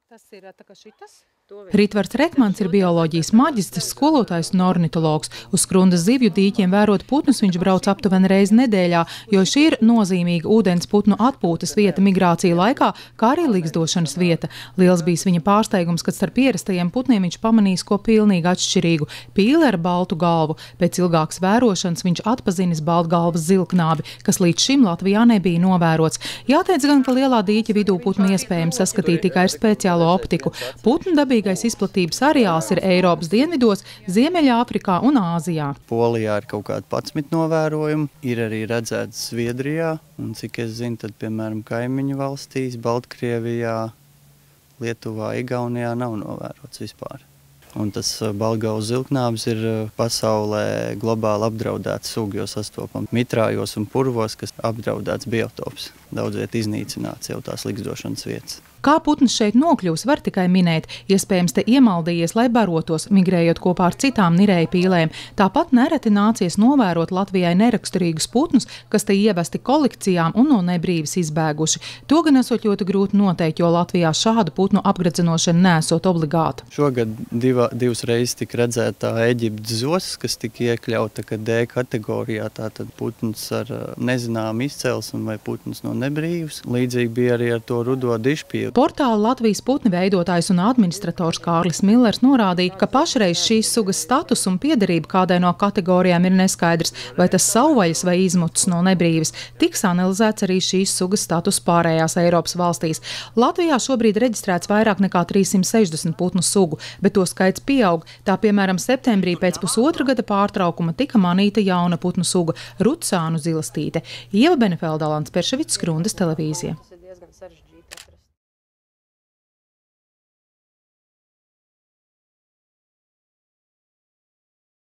Tas ir tā kā šitas. Ritvars Rekmans ir bioloģijas maģistrs, skolotājs un ornitologs. Uz Skrundas zivju dīķiem vērot putnus viņš brauc aptuveni reizi nedēļā, jo šī ir nozīmīga ūdens putnu atpūtas vieta migrāciju laikā, kā arī ligzdošanas vieta. Liels bijis viņa pārsteigums, kad starp ierastajiem putniem viņš pamanīs ko pilnīgi atšķirīgu – pīli ar baltu galvu. Pēc ilgākas vērošanas viņš atpazinis baltgalvas zilknābi, kas līdz šim Latvijā nebija novērots. Jāteic gan, ka lielā dīķa vidū putnu iespējams saskatīt tikai ar speciālo optiku. Putnu dabīgais izplatības areāls ir Eiropas dienvidos, Ziemeļāfrikā un Āzijā. Polijā ir kaut kādi 11 novērojumi, ir arī redzēts Zviedrijā, un cik es zinu, tad, piemēram, kaimiņu valstīs, Baltkrievijā, Lietuvā, Igaunijā nav novērots vispār. Un tas baltgalvas zilknābis ir pasaulē globāli apdraudēts suga, jo sastopam mitrājos un purvos, kas apdraudēts biotops. Daudz viet iznīcināts jau tās ligzdošanas vietas. Kā putns šeit nokļūs, var tikai minēt. Iespējams, te iemaldījies, lai barotos, migrējot kopā ar citām nirēju pīlēm. Tāpat nereti nācies novērot Latvijai neraksturīgus putnus, kas te ievesti kolekcijām un no nebrīvis izbēguši. To gan esot ļoti grūti noteikt, jo Latvijā šādu putnu apgredzenošana nesot obligāta. Šogad divas reizes tika redzēta Eģiptes zosis, kas tika iekļauta D kategorijā, tātad putns ar nezināmu izcelsmi vai putns no nebrīvas. Līdzīgi bija arī ar to rudo dišpīli. Portāla Latvijas putni veidotājs un administrators Kārlis Millers norādīja, ka pašreiz šīs sugas status un piederība kādai no kategorijām ir neskaidrs, vai tas savvaļas vai izmuts no nebrīvis. Tiks analizēts arī šīs sugas status pārējās Eiropas valstīs. Latvijā šobrīd reģistrēts vairāk nekā 360 putnu sugu, bet to skaits pieaug. Tā, piemēram, septembrī pēc pusotra gada pārtraukuma tika manīta jauna putnu suga – rudsānu zilastīte. Ieva Benefelda, Alans Perševics, Skrundas televīzija.